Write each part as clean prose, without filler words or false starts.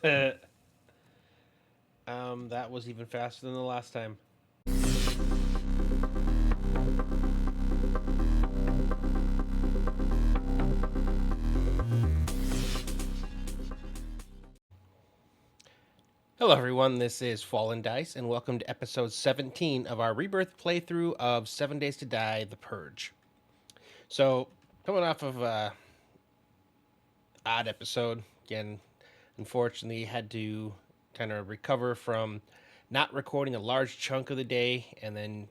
That was even faster than the last time. Hello, everyone. This is Fallen Dice, and welcome to episode 17 of our Rebirth playthrough of 7 Days to Die: The Purge. So, coming off of a odd episode, again, unfortunately, had to kind of recover from not recording a large chunk of the day, and then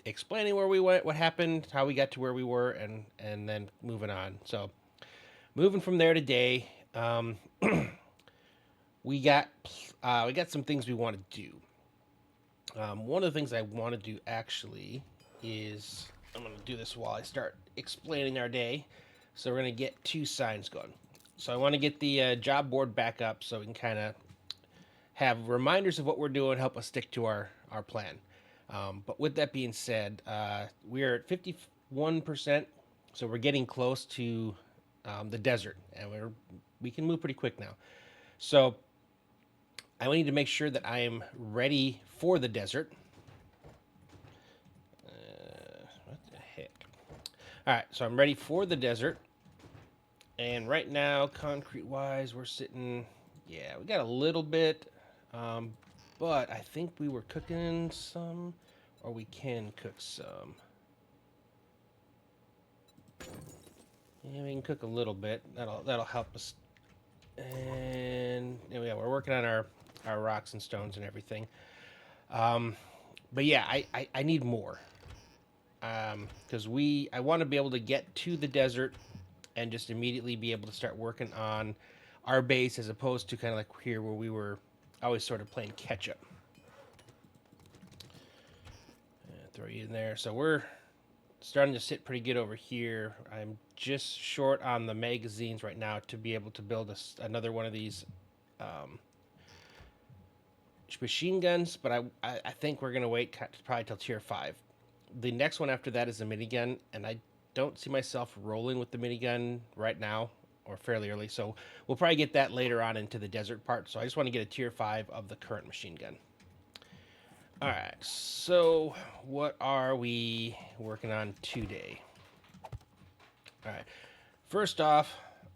explaining where we went, what happened, how we got to where we were, and then moving on. So, moving from there today, we got some things we want to do. One of the things I want to do actually is I'm going to do this while I start explaining our day. So we're going to get two signs going. So I want to get the job board back up so we can kind of have reminders of what we're doing, help us stick to our plan. But with that being said, we're at 51%, so we're getting close to the desert, and we can move pretty quick now. So I need to make sure that I am ready for the desert. What the heck? All right, so I'm ready for the desert. And right now, concrete-wise, we're sitting... Yeah, we got a little bit. But I think we were cooking some, or we can cook some. Yeah, we can cook a little bit. That'll help us. And yeah, we're working on our rocks and stones and everything. But yeah, I need more. Because I want to be able to get to the desert and just immediately be able to start working on our base as opposed to kind of like here where we were always sort of playing catch up. Throw you in there. So we're starting to sit pretty good over here. I'm just short on the magazines right now to be able to build another one of these machine guns, but I think we're going to wait probably till tier 5. The next one after that is a minigun, and I don't see myself rolling with the minigun right now or fairly early, so we'll probably get that later on into the desert part. So I just want to get a tier 5 of the current machine gun. All right, so what are we working on today? All right, first off,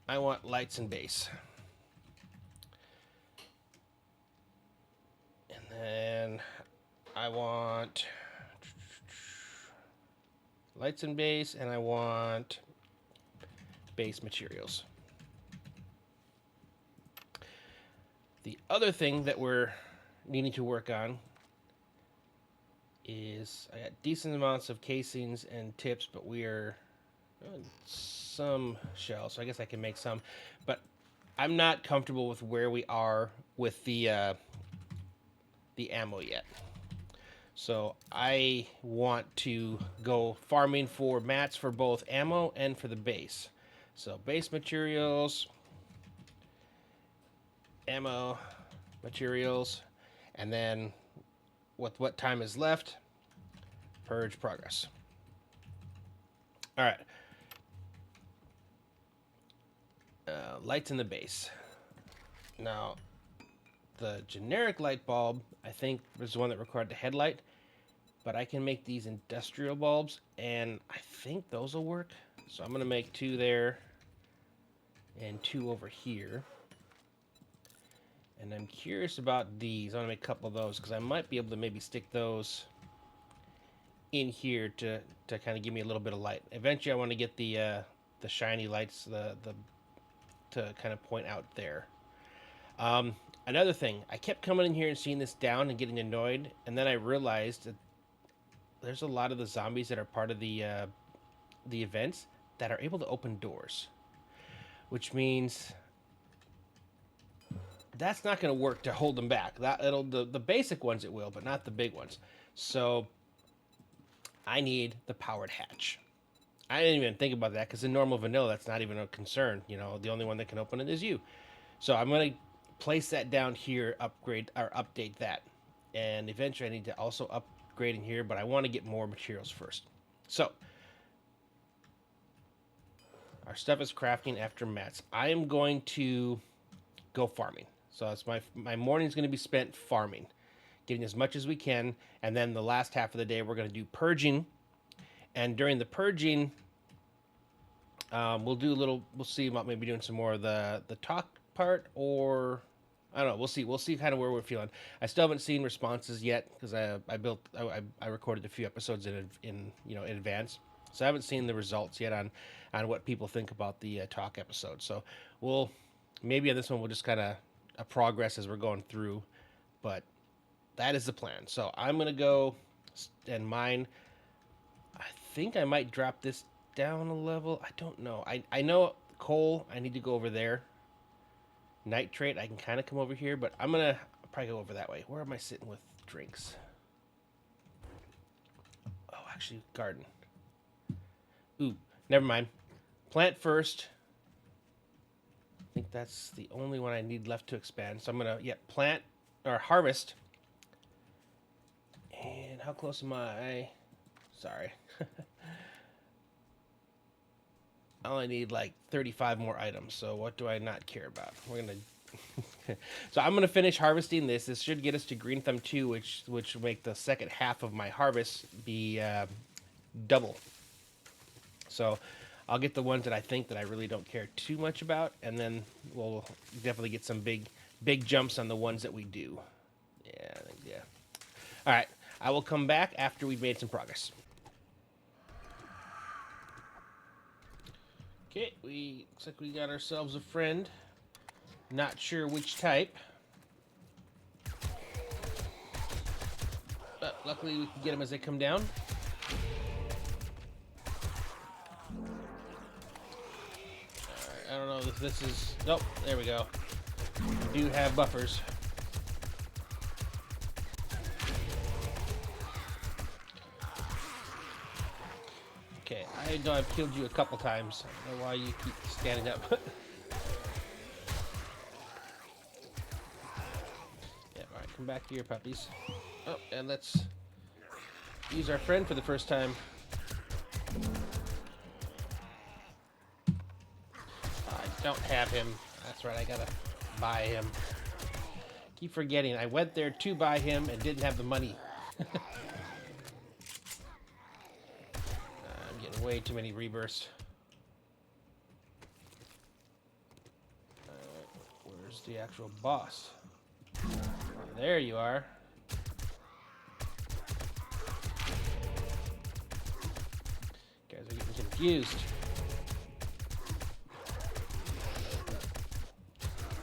I want lights and base. And then I want lights and base, and I want base materials. The other thing that we're needing to work on is I got decent amounts of casings and tips, but we are some shells, so I guess I can make some. But I'm not comfortable with where we are with the ammo yet. So I want to go farming for mats for both ammo and for the base. So base materials, ammo, materials, and then with what time is left, purge progress. All right. Lights in the base. Now, the generic light bulb, I think, was the one that required the headlight, but I can make these industrial bulbs, and I think those will work. So I'm going to make 2 there and 2 over here. And I'm curious about these. I'm going to make a couple of those because I might be able to maybe stick those in here to kind of give me a little bit of light. Eventually, I want to get the shiny lights to kind of point out there. Another thing, I kept coming in here and seeing this down and getting annoyed, and then I realized that there's a lot of the zombies that are part of the events that are able to open doors, which means that's not going to work to hold them back. The basic ones it will, but not the big ones. So I need the powered hatch. I didn't even think about that because in normal vanilla, that's not even a concern. You know, the only one that can open it is you. So I'm going to place that down here, upgrade or update that. And eventually I need to also upgrade in here, but I want to get more materials first. So our stuff is crafting after mats. I am going to go farming. So it's my morning's going to be spent farming, getting as much as we can, and then the last half of the day we're going to do purging. And during the purging, we'll do a little. We'll see about maybe doing some more of the talk part, or I don't know. We'll see. We'll see kind of where we're feeling. I still haven't seen responses yet because I recorded a few episodes in in advance, so I haven't seen the results yet on what people think about the talk episode. So we'll maybe on this one we'll just kind of a progress as we're going through, but that is the plan. So I'm gonna go and mine. I think I might drop this down a level. I don't know. I know coal. I need to go over there. Nitrate. I can kind of come over here, but I'm gonna probably go over that way. Where am I sitting with drinks? Oh, actually, garden. Ooh, never mind. Plant first. I think that's the only one I need left to expand. So I'm gonna plant or harvest. And how close am I? Sorry. I only need like 35 more items, so what do I not care about? We're gonna so I'm gonna finish harvesting this. This should get us to Green Thumb 2, which will make the second half of my harvest be double. So I'll get the ones that I think that I really don't care too much about, and then we'll definitely get some big jumps on the ones that we do. Yeah. All right, I will come back after we've made some progress. Okay, looks like we got ourselves a friend. Not sure which type. But luckily we can get them as they come down. Alright, I don't know if this is... Nope, there we go. We do have buffers. Okay, I know I've killed you a couple times. I don't know why you keep standing up. Yeah, alright, come back here, puppies. Oh, and let's use our friend for the first time. I don't have him. That's right, I gotta buy him. Keep forgetting, I went there to buy him and didn't have the money. Way too many rebirths. Where's the actual boss? There you are. Guys are getting confused.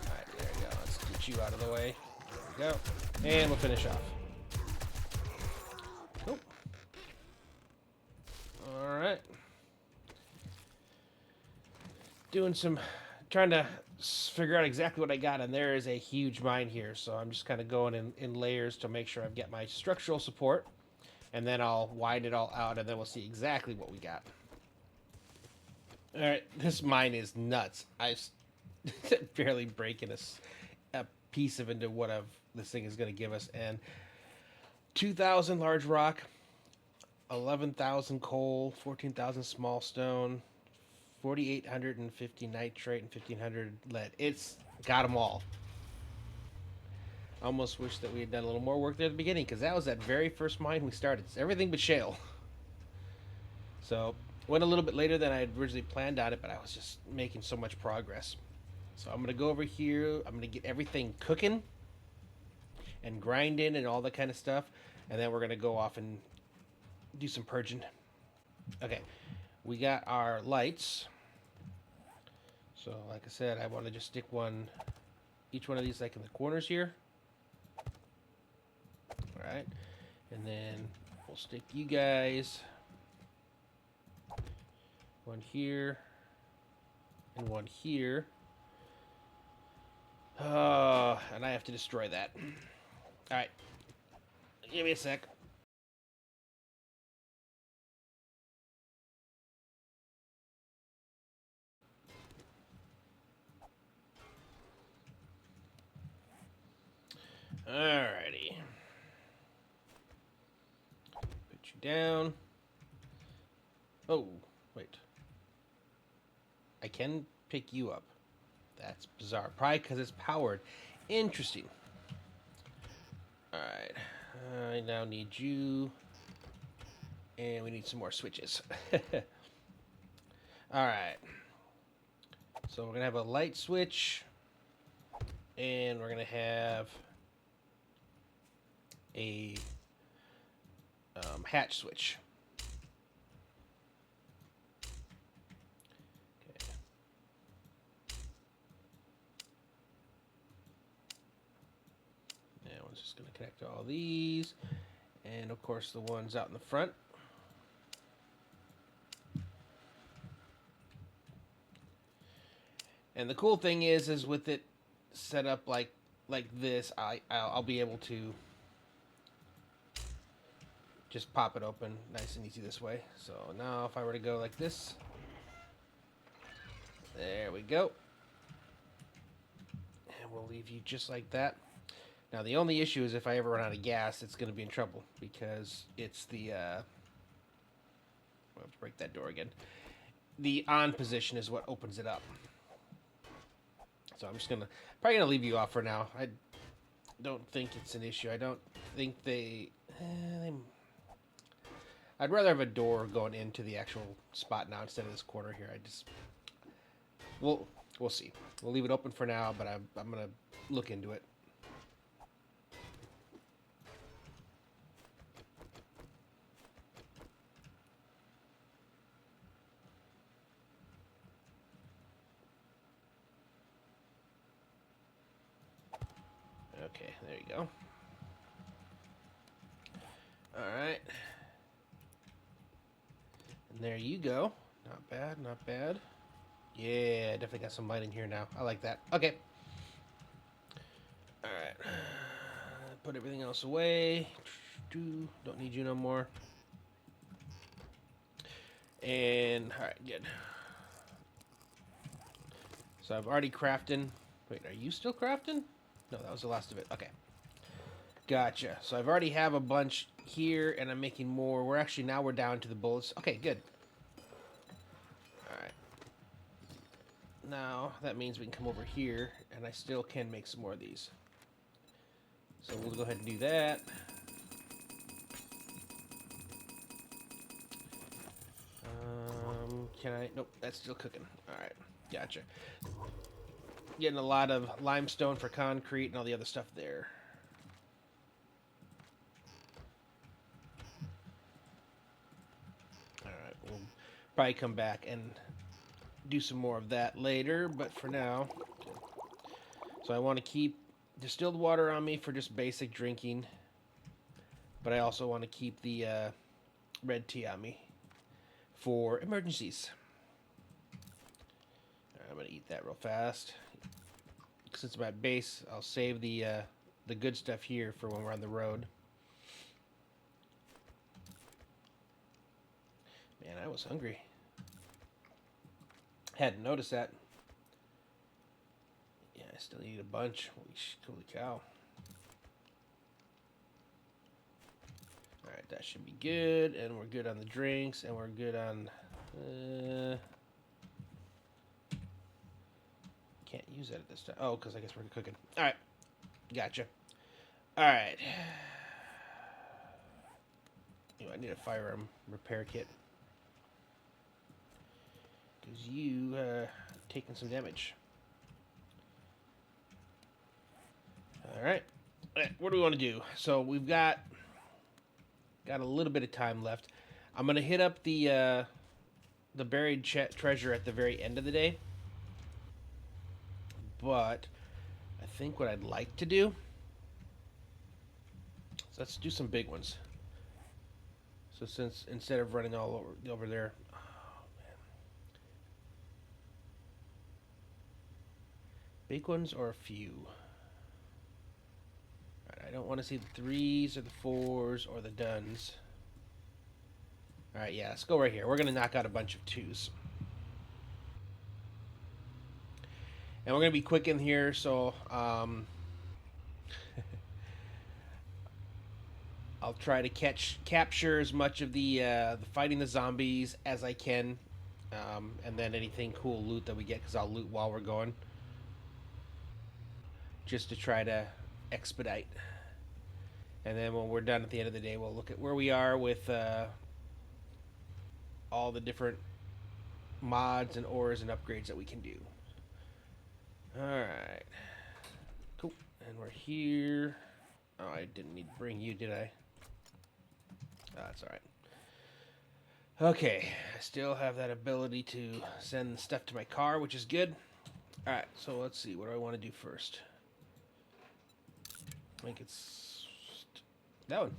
Alright, there we go. Let's get you out of the way. There we go. And we'll finish off. Nope. Alright. Trying to figure out exactly what I got, and there is a huge mine here, so I'm just kind of going in layers to make sure I've got my structural support, and then I'll widen it all out, and then we'll see exactly what we got. Alright, this mine is nuts. I barely breaking a piece of into what this thing is going to give us, and 2,000 large rock, 11,000 coal, 14,000 small stone, 4,850 nitrate, and 1,500 lead. It's got them all. I almost wish that we had done a little more work there at the beginning, because that was that very first mine we started. It's everything but shale. So went a little bit later than I had originally planned on it, but I was just making so much progress. So I'm going to go over here. I'm going to get everything cooking and grinding and all that kind of stuff, and then we're going to go off and do some purging. Okay, we got our lights. So like I said, I want to just stick each one of these like in the corners here. All right, and then we'll stick you guys one here and one here. And I have to destroy that. All right, give me a sec. Alrighty. Put you down. Oh, wait. I can pick you up. That's bizarre. Probably because it's powered. Interesting. Alright. I now need you. And we need some more switches. Alright. So we're going to have a light switch. And we're going to have a hatch switch. Okay. Now we're just going to connect all these. And of course the ones out in the front. And the cool thing is with it set up like this, I'll be able to just pop it open nice and easy this way. So now if I were to go like this, there we go. And we'll leave you just like that. Now the only issue is if I ever run out of gas, it's going to be in trouble because it's the, I'll have to break that door again. The on position is what opens it up. So I'm just probably gonna leave you off for now. I don't think it's an issue. I don't think I'd rather have a door going into the actual spot now instead of this corner here. We'll see. We'll leave it open for now, but I'm gonna look into it. Okay, there you go. Alright. And there you go. Not bad, not bad. Yeah, definitely got some light in here now. I like that. Okay. Alright. Put everything else away. Don't need you no more. And, alright, good. So I've already crafted. Wait, are you still crafting? No, that was the last of it. Okay. Gotcha. So I've already have a bunch here, and I'm making more. We're down to the bullets. Okay, good. Alright. Now, that means we can come over here, and I still can make some more of these. So we'll go ahead and do that. Can I? Nope, that's still cooking. Alright, gotcha. Getting a lot of limestone for concrete and all the other stuff there. Alright, we'll probably come back and do some more of that later, but for now... So I want to keep distilled water on me for just basic drinking, but I also want to keep the red tea on me for emergencies. Alright, I'm going to eat that real fast. Since I'm at base, I'll save the good stuff here for when we're on the road. Man, I was hungry. Hadn't noticed that. Yeah, I still need a bunch. Holy cow. Alright, that should be good. And we're good on the drinks. And we're good on... Can't use that at this time. Oh, because I guess we're cooking. Alright. Gotcha. Alright. I need a firearm repair kit. Because you taking some damage. Alright. What do we want to do? So we've got a little bit of time left. I'm going to hit up the buried treasure at the very end of the day. But I think what I'd like to do, so let's do some big ones. So since instead of running all over there, oh man, big ones or a few. All right, I don't want to see the 3s or the 4s or the duns. All right, yeah, let's go right here. We're gonna knock out a bunch of 2s. And we're going to be quick in here, so I'll try to capture as much of the fighting the zombies as I can, and then anything cool loot that we get, because I'll loot while we're going. just to try to expedite. And then when we're done at the end of the day, we'll look at where we are with all the different mods and ores and upgrades that we can do. Alright. Cool. And we're here. Oh, I didn't need to bring you, did I? Oh, that's alright. Okay. I still have that ability to send stuff to my car, which is good. Alright, so let's see. What do I want to do first? I think it's that one.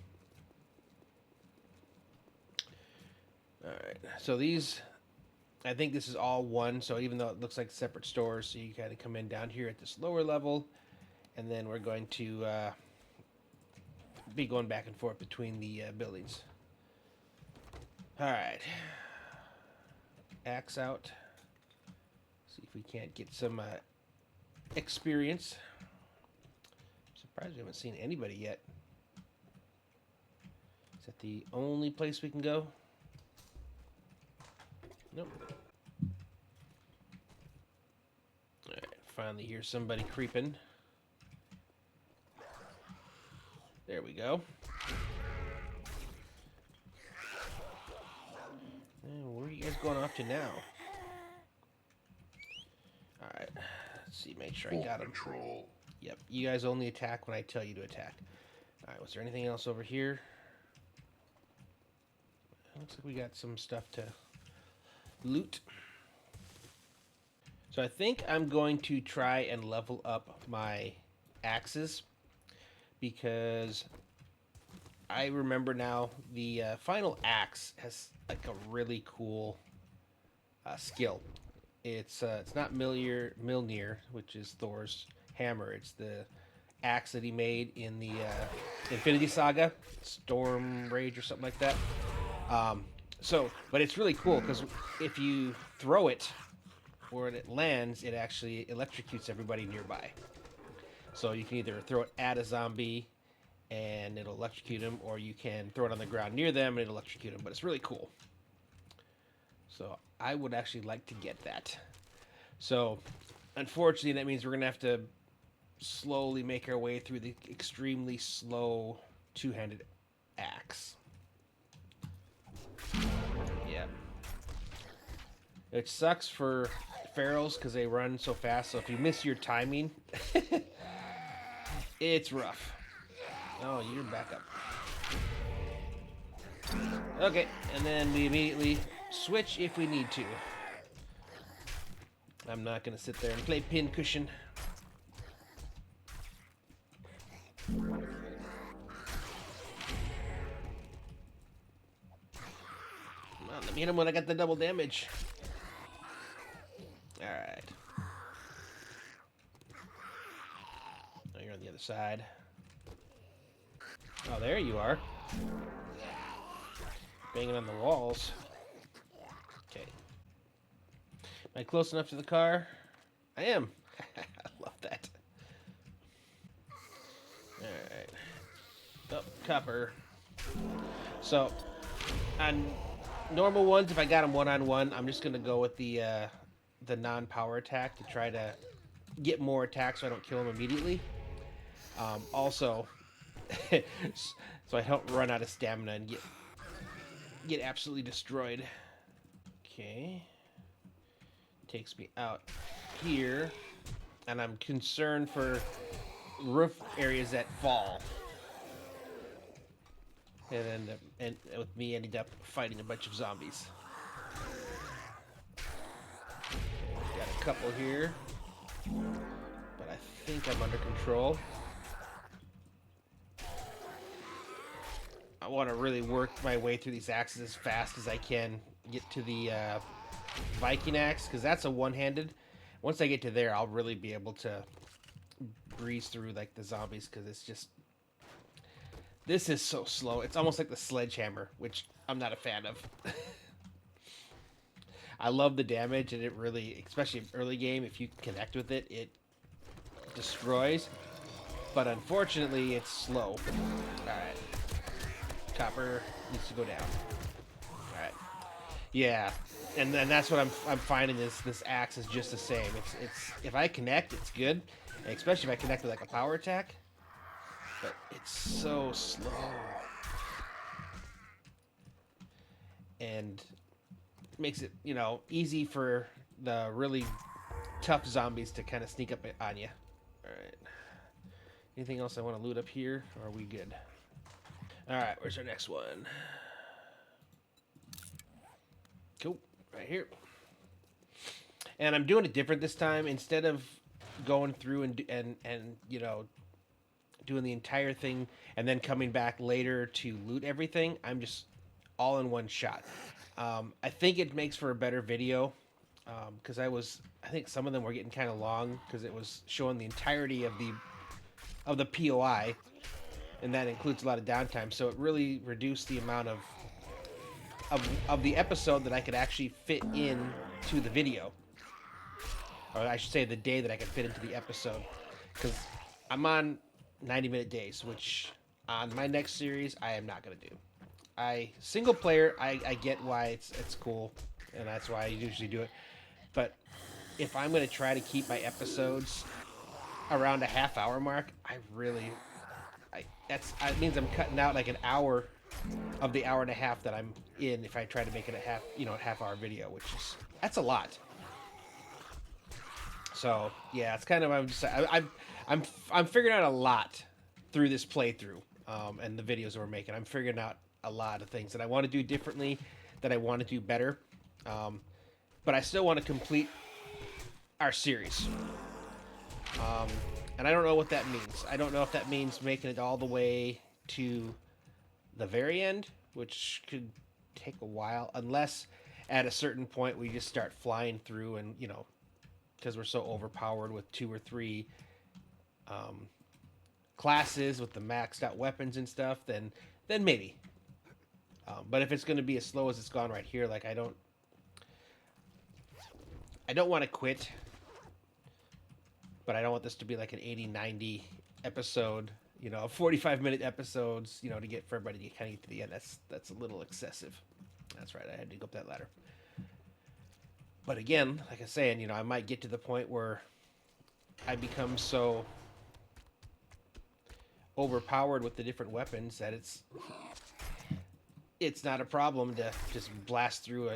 Alright. So these... I think this is all one, so even though it looks like separate stores, so you kind of come in down here at this lower level, and then we're going to be going back and forth between the buildings. Alright. Axe out. See if we can't get some experience. I'm surprised we haven't seen anybody yet. Is that the only place we can go? Nope. Alright, finally hear somebody creeping. There we go. And where are you guys going off to now? Alright, let's see, make sure I got him. Control. Yep, you guys only attack when I tell you to attack. Alright, was there anything else over here? Looks like we got some stuff to loot. So I think I'm going to try and level up my axes, because I remember now the final axe has like a really cool skill. It's not Mjolnir, which is Thor's hammer. It's the axe that he made in the Infinity Saga, Storm Rage or something like that. But it's really cool because if you throw it where it lands, it actually electrocutes everybody nearby. So you can either throw it at a zombie and it'll electrocute them, or you can throw it on the ground near them and it'll electrocute them. But it's really cool. So I would actually like to get that. So unfortunately, that means we're going to have to slowly make our way through the extremely slow two-handed axe. Yeah. It sucks for ferals because they run so fast, so if you miss your timing, it's rough. Oh, you're back up. Okay, and then we immediately switch if we need to. I'm not going to sit there and play pincushion. Come on, let me hit him when I got the double damage. Alright. Now you're on the other side. Oh, there you are. Banging on the walls. Okay. Am I close enough to the car? I am. I love that. Alright. Oh, copper. So, on normal ones, if I got them one-on-one, I'm just going to go with the non-power attack to try to get more attacks so I don't kill him immediately. Also, so I don't run out of stamina and get absolutely destroyed. Okay. Takes me out here, and I'm concerned for roof areas that fall. And with me ending up fighting a bunch of zombies. Got a couple here, but I think I'm under control. I want to really work my way through these axes as fast as I can. Get to the Viking axe, because that's a one-handed. Once I get to there, I'll really be able to breeze through like the zombies, because it's just... This is so slow. It's almost like the sledgehammer, which I'm not a fan of. I love the damage, and it really, especially early game, if you connect with it, it destroys. But unfortunately, it's slow. Alright. Copper needs to go down. Alright. Yeah. And then that's what I'm finding is this axe is just the same. It's if I connect, it's good. especially if I connect with like a power attack. But it's so slow. And makes it, you know, easy for the really tough zombies to kind of sneak up on you. Alright. Anything else I want to loot up here? Or are we good? Alright, where's our next one? Cool. Right here. And I'm doing it different this time. Instead of going through and you know, doing the entire thing and then coming back later to loot everything, I'm just all in one shot. I think it makes for a better video because I think some of them were getting kind of long because it was showing the entirety of the POI, and that includes a lot of downtime. So it really reduced the amount of the episode that I could actually fit in to the video, or I should say the day that I could fit into the episode, because I'm on 90-minute days, which on my next series I am not going to do. Single player, I get why it's cool, and that's why I usually do it. But if I'm going to try to keep my episodes around a half-hour mark, that means I'm cutting out like an hour of the hour and a half that I'm in if I try to make it a half-hour video, that's a lot. So yeah, it's kind of I'm figuring out a lot through this playthrough, and the videos that we're making. I'm figuring out a lot of things that I want to do differently, that I want to do better, but I still want to complete our series. And I don't know what that means. I don't know if that means making it all the way to the very end, which could take a while, unless at a certain point we just start flying through and, you know, because we're so overpowered with 2 or 3 classes with the maxed out weapons and stuff, then maybe. But if it's going to be as slow as it's gone right here, like I don't want to quit, but I don't want this to be like an 80-90 episode, you know, 45-minute episodes, you know, to get for everybody to kind of get to the end. That's a little excessive. That's right, I had to go up that ladder. But again, like I was saying, you know, I might get to the point where I become so overpowered with the different weapons that it's not a problem to just blast through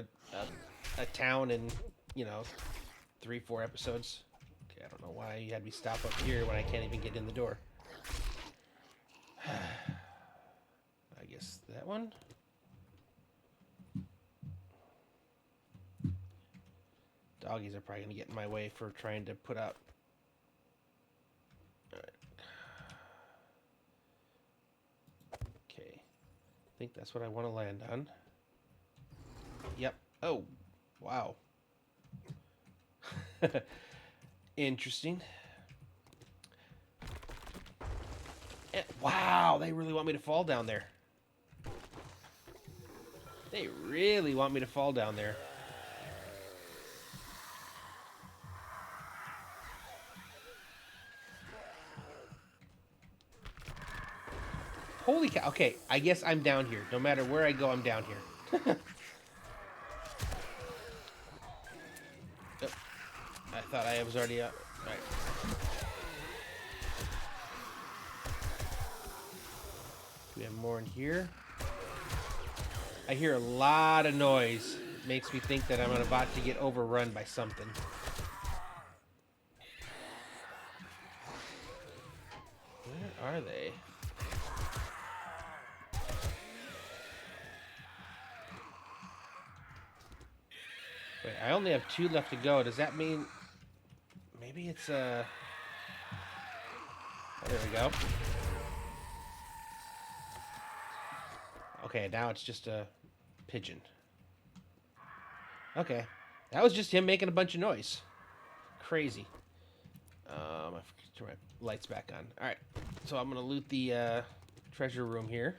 a town in, you know, 3-4 episodes. Okay, I don't know why you had me stop up here when I can't even get in the door. I guess that one. Doggies are probably going to get in my way for trying to put out. All right. Okay. I think that's what I want to land on. Yep. Oh, wow. Interesting. Wow, they really want me to fall down there. They really want me to fall down there. Holy cow. Okay, I guess I'm down here. No matter where I go, I'm down here. Oh, I thought I was already up. All right. Do we have more in here? I hear a lot of noise. It makes me think that I'm about to get overrun by something. Where are they? Wait, I only have 2 left to go. Does that mean maybe it's oh, there we go. Okay, now it's just a pigeon. Okay, that was just him making a bunch of noise. Crazy. I forgot to turn my lights back on. All right, so I'm gonna loot the treasure room here,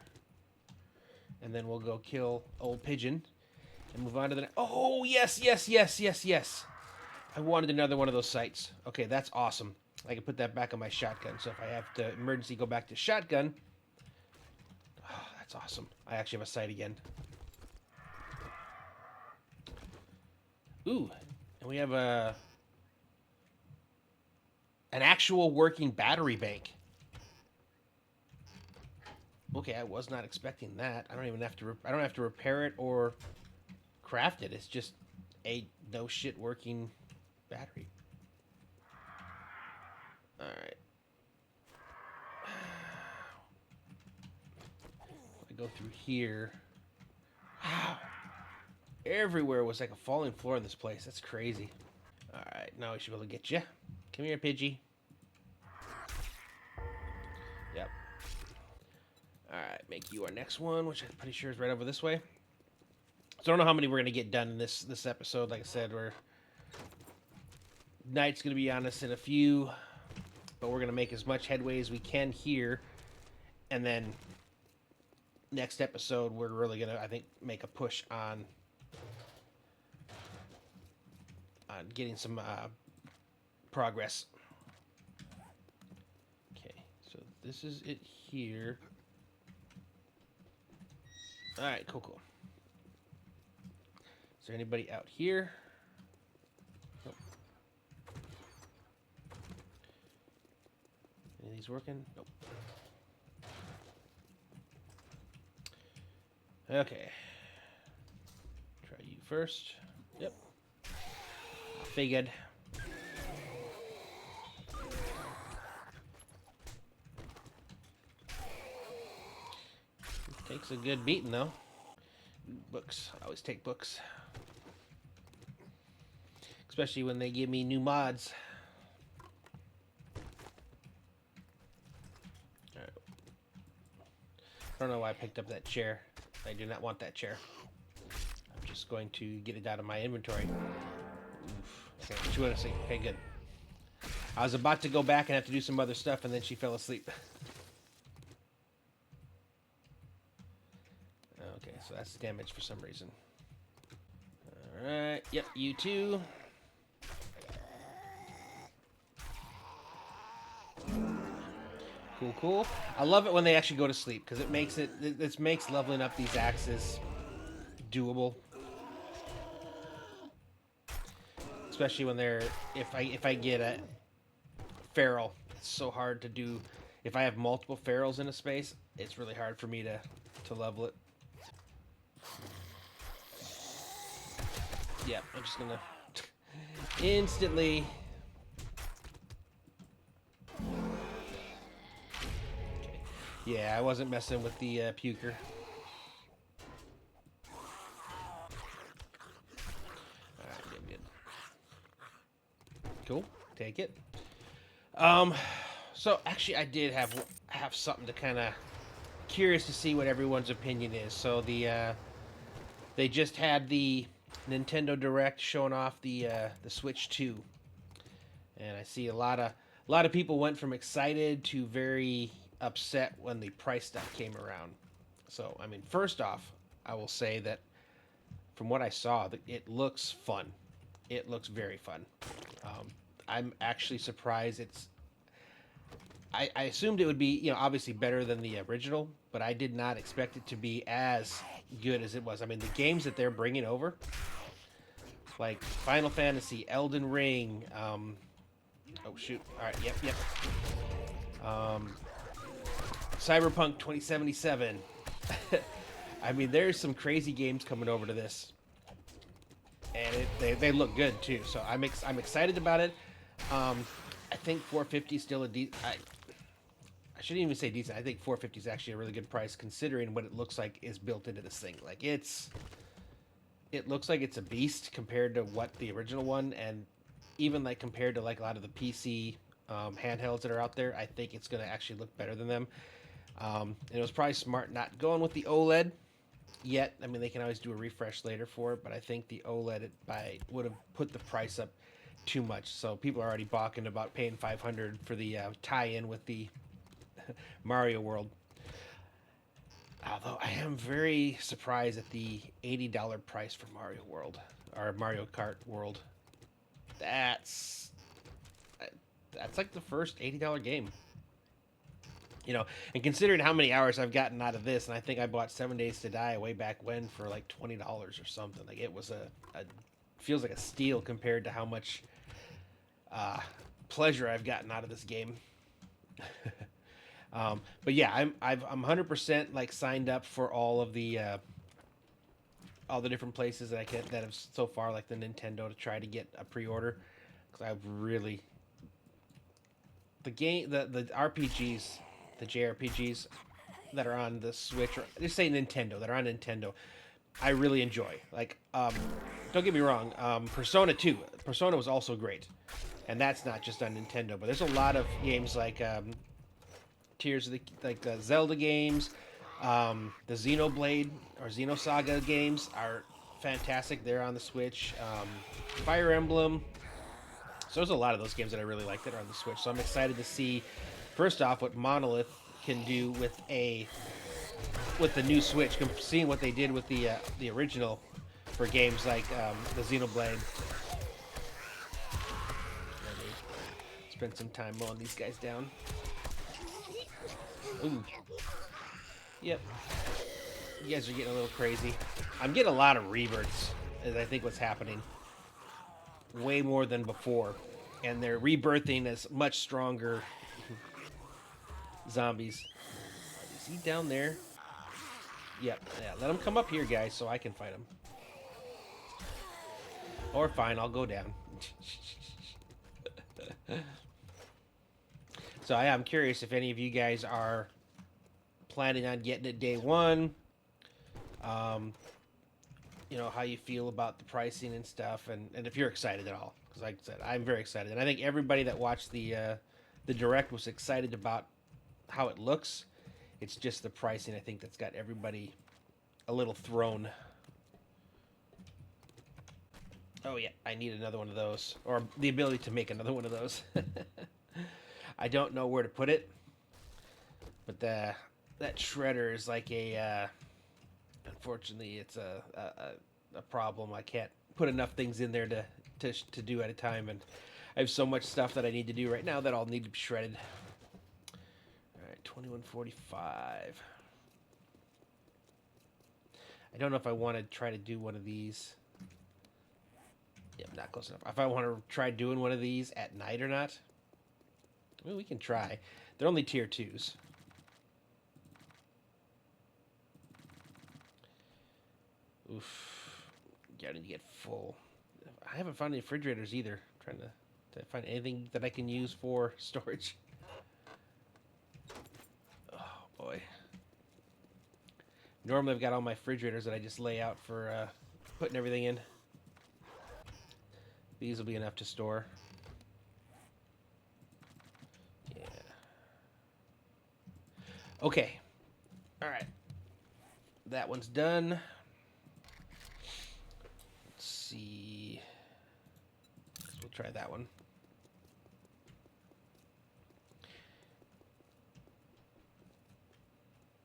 and then we'll go kill old pigeon and move on to the next. Oh yes, yes, yes, yes, yes. I wanted another one of those sights. Okay, that's awesome. I can put that back on my shotgun. So if I have to emergency go back to shotgun. Oh, that's awesome. I actually have a sight again. Ooh, and we have a An actual working battery bank. Okay, I was not expecting that. I don't even have to. I don't have to repair it or craft it. It's just a no shit working battery. All right. I go through here. Wow. Everywhere was like a falling floor in this place. That's crazy. All right, now we should be able to get you. Come here, Pidgey. Yep. All right, make you our next one, which I'm pretty sure is right over this way. So I don't know how many we're gonna get done in this episode. Like I said, night's gonna be on us in a few, but we're gonna make as much headway as we can here, and then next episode we're really gonna, I think, make a push on getting some progress. Okay, so this is it here. All right, cool. Is there anybody out here? Nope. Any of these working? Nope. Okay. Try you first. Yep. Figured. Takes a good beating, though. Books. I always take books. Especially when they give me new mods. Alright. I don't know why I picked up that chair. I do not want that chair. I'm just going to get it out of my inventory. Oof. Okay, she went to sleep. Okay, good. I was about to go back and have to do some other stuff, and then she fell asleep. Okay, so that's damage for some reason. Alright, yep, you too. Cool. I love it when they actually go to sleep, because this makes leveling up these axes doable. Especially when if I get a feral, it's so hard to do. If I have multiple ferals in a space, it's really hard for me to level it. Yeah, I'm just gonna instantly. Okay. Yeah, I wasn't messing with the puker. Alright, good. Cool. Take it. So actually I did have something to kind of curious to see what everyone's opinion is. So they just had the Nintendo Direct showing off the Switch 2. And I see a lot of people went from excited to very upset when the price stuff came around. So, I mean, first off, I will say that from what I saw, it looks fun. It looks very fun. I'm actually surprised I assumed it would be, obviously better than the original, but I did not expect it to be as good as it was. I mean, the games that they're bringing over, like Final Fantasy, Elden Ring, oh shoot, all right, yep. Cyberpunk 2077. I mean, there's some crazy games coming over to this, and they look good too. So I'm excited about it. I think 450 is still a decent. I shouldn't even say decent. I think 450 is actually a really good price considering what it looks like is built into this thing. Like it looks like it's a beast compared to what the original one, and even like compared to like a lot of the PC handhelds that are out there, I think it's going to actually look better than them. And it was probably smart not going with the OLED yet. I mean, they can always do a refresh later for it, but I think the OLED would have put the price up too much. So people are already balking about paying $500 for the tie-in with the Mario World. Although I am very surprised at the $80 price for Mario World, or Mario Kart World. That's like the first $80 game. And considering how many hours I've gotten out of this, and I think I bought 7 Days to Die way back when for like $20 or something. Like it was feels like a steal compared to how much pleasure I've gotten out of this game. But yeah, I'm 100% like signed up for all the different places that that have so far, like the Nintendo, to try to get a pre-order, because I've really the RPGs, the JRPGs that are on the Switch, or just say Nintendo, that are on Nintendo, I really enjoy. Like, don't get me wrong, Persona 2, Persona was also great, and that's not just on Nintendo, but there's a lot of games like Tears of the Zelda games, the Xenoblade or Xenosaga games are fantastic. They're on the Switch. Fire Emblem. So there's a lot of those games that I really like that are on the Switch. So I'm excited to see, first off, what Monolith can do with the new Switch. Seeing what they did with the original for games like the Xenoblade. Spend some time mowing these guys down. Ooh. Yep. You guys are getting a little crazy. I'm getting a lot of rebirths, is I think what's happening. Way more than before. And they're rebirthing as much stronger zombies. Is he down there? Yep. Yeah, let him come up here, guys, so I can fight him. Or fine, I'll go down. So I'm curious if any of you guys are planning on getting it day one. You know, how you feel about the pricing and stuff, and if you're excited at all. Because like I said, I'm very excited. And I think everybody that watched the Direct was excited about how it looks. It's just the pricing, I think, that's got everybody a little thrown. Oh yeah, I need another one of those. Or the ability to make another one of those. I don't know where to put it. But that shredder is like a... unfortunately, it's a problem. I can't put enough things in there to do at a time. And I have so much stuff that I need to do right now that all need to be shredded. All right, 2145. I don't know if I want to try to do one of these. Yep, not close enough. If I want to try doing one of these at night or not. Well, we can try. They're only tier 2s. Oof. Yeah, I need to get full. I haven't found any refrigerators either. I'm trying to find anything that I can use for storage. Oh, boy. Normally I've got all my refrigerators that I just lay out for putting everything in. These will be enough to store. Yeah. Okay. All right. That one's done. Let's see. We'll try that one.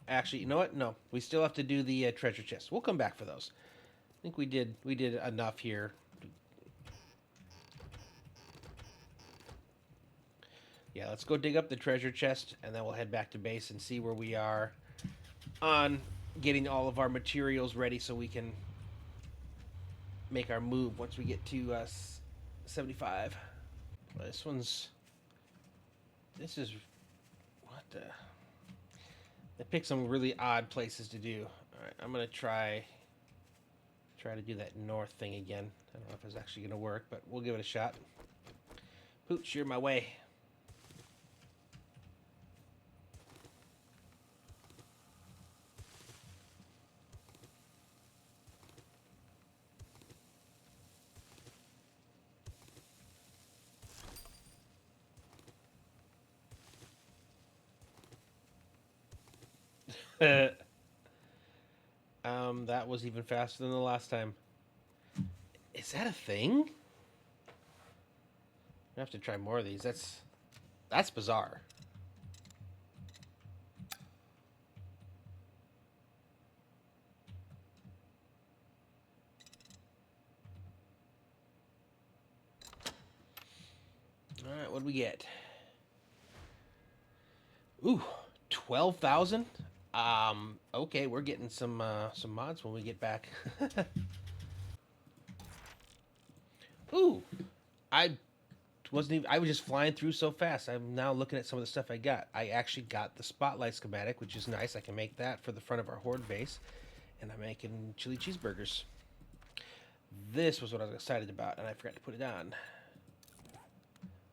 Actually, you know what? No, we still have to do the treasure chest. We'll come back for those. I think we did enough here. Yeah, let's go dig up the treasure chest, and then we'll head back to base and see where we are on getting all of our materials ready so we can make our move once we get to 75. This is, what the... They pick some really odd places to do. Alright, I'm going to try to do that north thing again. I don't know if it's actually going to work, but we'll give it a shot. Pooch, you're my way. That was even faster than the last time. Is that a thing? I have to try more of these. That's bizarre. All right, what do we get? Ooh, 12,000. Okay, we're getting some mods when we get back. Ooh, wasn't even. I was just flying through so fast. I'm now looking at some of the stuff I got. I actually got the spotlight schematic, which is nice. I can make that for the front of our horde base, and I'm making chili cheeseburgers. This was what I was excited about, and I forgot to put it on.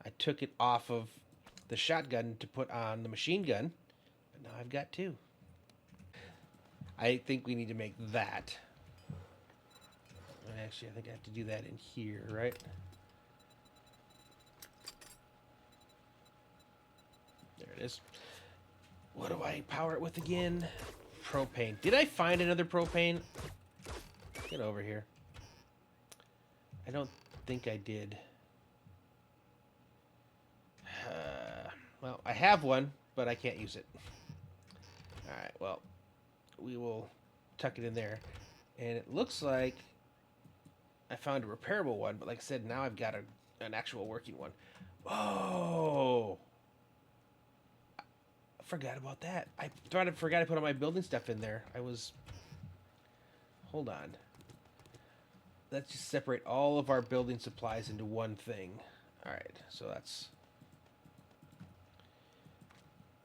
I took it off of the shotgun to put on the machine gun, but now I've got two. I think we need to make that. Actually, I think I have to do that in here, right? There it is. What do I power it with again? Propane. Did I find another propane? Get over here. I don't think I did. Well, I have one, but I can't use it. Alright, well, we will tuck it in there. And it looks like I found a repairable one, but like I said, now I've got an actual working one. Whoa! I forgot about that. I forgot to put all my building stuff in there. Hold on. Let's just separate all of our building supplies into one thing. Alright, so that's...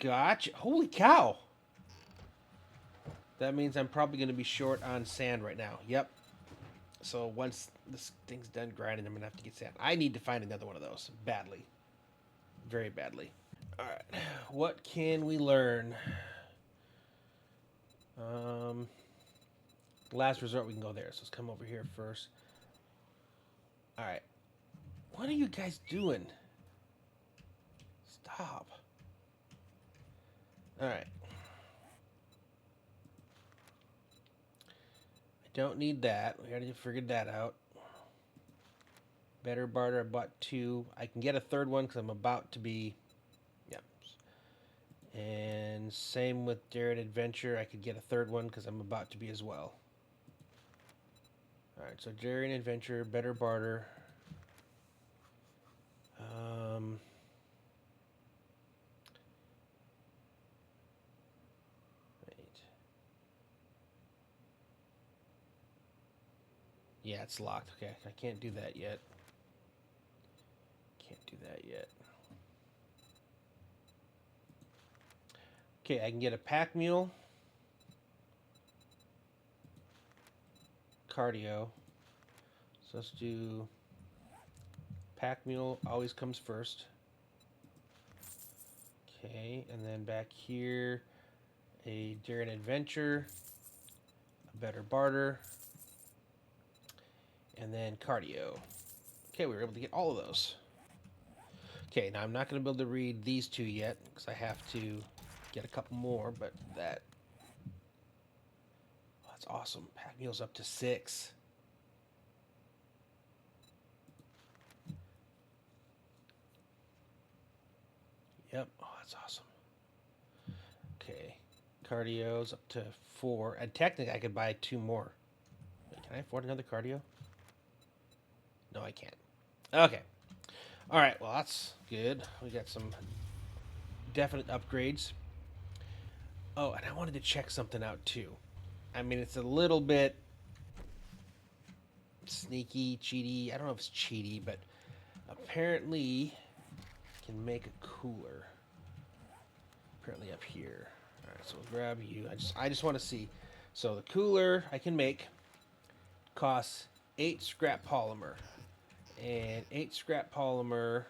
Gotcha. Holy cow! That means I'm probably going to be short on sand right now. Yep. So once this thing's done grinding, I'm going to have to get sand. I need to find another one of those. Badly. Very badly. Alright. What can we learn? Last resort, we can go there. So let's come over here first. Alright. What are you guys doing? Stop. Alright. I don't need that. We already figured that out. Better barter. I bought two. I can get a third one because I'm about to be... Yep. And same with Daring Adventure. I could get a third one because I'm about to be as well. Alright, so Daring Adventure, better barter. Yeah, it's locked. Okay, I can't do that yet. Can't do that yet. Okay, I can get a pack mule. Cardio. So let's do pack mule. Always comes first. Okay, and then back here, a Daring Adventure, a better barter, and then cardio. Okay, we were able to get all of those. Okay, now I'm not going to be able to read these two yet because I have to get a couple more, but that... Oh, that's awesome. Pack mule's up to 6. Yep. Oh, that's awesome. Okay. Cardio's up to 4. And technically, I could buy 2 more. Wait, can I afford another cardio? No, I can't. Okay. All right. Well, that's good. We got some definite upgrades. Oh, and I wanted to check something out, too. I mean, it's a little bit sneaky, cheaty. I don't know if it's cheaty, but apparently can make a cooler. Apparently up here. All right, so we'll grab you. I just want to see. So the cooler I can make costs 8 scrap polymer. And 8 scrap polymer.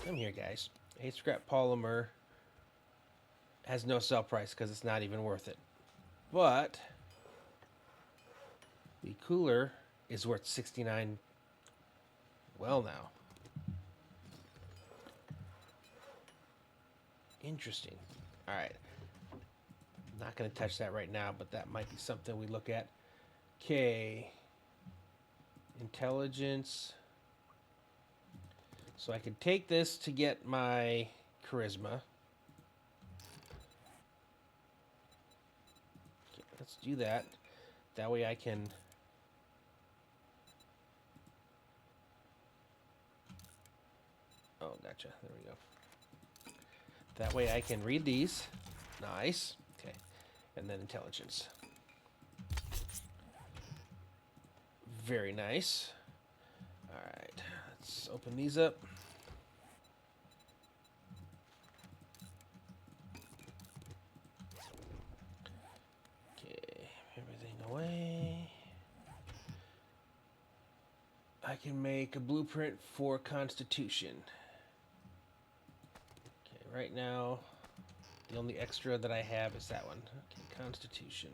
Come here, guys. 8 scrap polymer has no sell price because it's not even worth it. But the cooler is worth 69. Well, now. Interesting. All right. I'm not going to touch that right now, but that might be something we look at. Okay. Intelligence. So I can take this to get my charisma. Okay, let's do that. That way I can... Oh, gotcha. There we go. That way I can read these. Nice. Okay. And then intelligence. Very nice. All right, let's open these up. Okay, everything away. I can make a blueprint for Constitution. Okay, right now, the only extra that I have is that one. Okay, Constitution.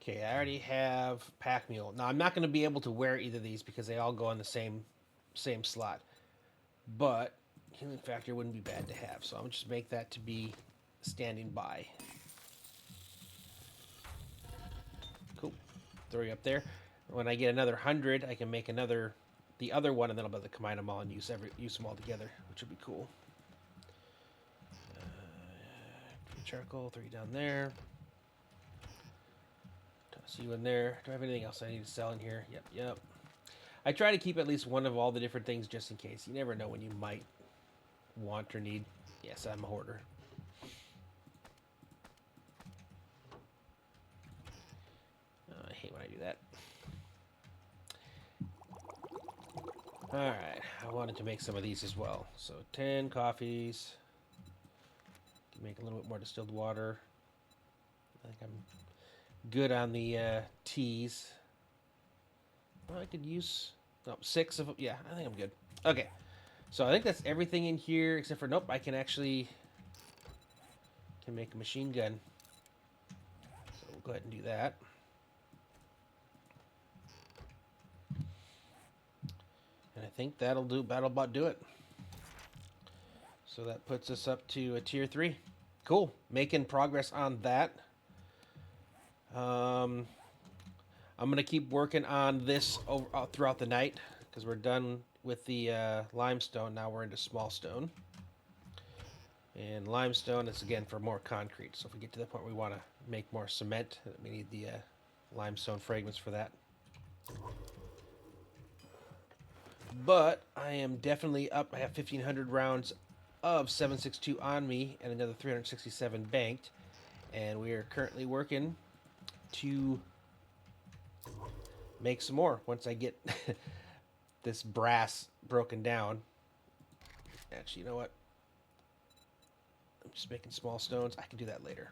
Okay, I already have Pack Mule. Now, I'm not going to be able to wear either of these because they all go on the same slot. But Healing Factor wouldn't be bad to have, so I'm going to just make that to be standing by. Cool. Throw you up there. When I get another 100, I can make the other one, and then I'll be able to combine them all and use them all together, which would be cool. Charcoal, 3 down there. Toss you in there. Do I have anything else I need to sell in here? Yep. I try to keep at least one of all the different things just in case. You never know when you might want or need. Yes, I'm a hoarder. I hate when I do that. Alright, I wanted to make some of these as well. So 10 coffees. Make a little bit more distilled water. I think I'm good on the teas. Well, I could use 6 of them. Yeah, I think I'm good. Okay, so I think that's everything in here except for, nope, I can actually make a machine gun. So we'll go ahead and do that. And I think that'll about do it. So that puts us up to a tier 3. Cool. Making progress on that. I'm going to keep working on this throughout the night because we're done with the limestone. Now we're into small stone. And limestone is, again, for more concrete. So if we get to the point where we want to make more cement, we need the limestone fragments for that. But I am definitely up. I have 1,500 rounds of 7.62 on me and another 367 banked. And we are currently working to make some more once I get this brass broken down. Actually, you know what? I'm just making small stones. I can do that later.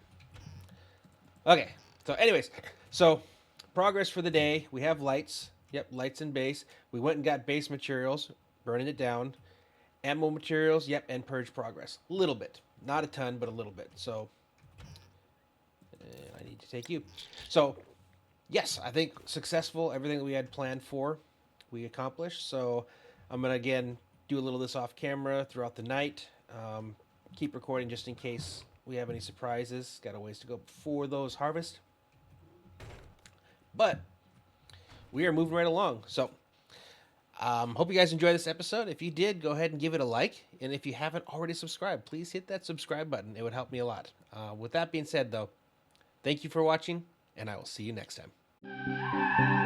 Okay. So anyways, so progress for the day. We have lights. Yep, lights and base. We went and got base materials, burning it down. Ammo materials, yep, and purge progress. A little bit. Not a ton, but a little bit. So, I need to take you. So, yes, I think successful. Everything that we had planned for, we accomplished. So, I'm going to, again, do a little of this off camera throughout the night. Keep recording just in case we have any surprises. Got a ways to go before those harvest. But we are moving right along. So, hope you guys enjoyed this episode. If you did, go ahead and give it a like. And if you haven't already subscribed, please hit that subscribe button. It would help me a lot. With that being said, though, thank you for watching, and I will see you next time.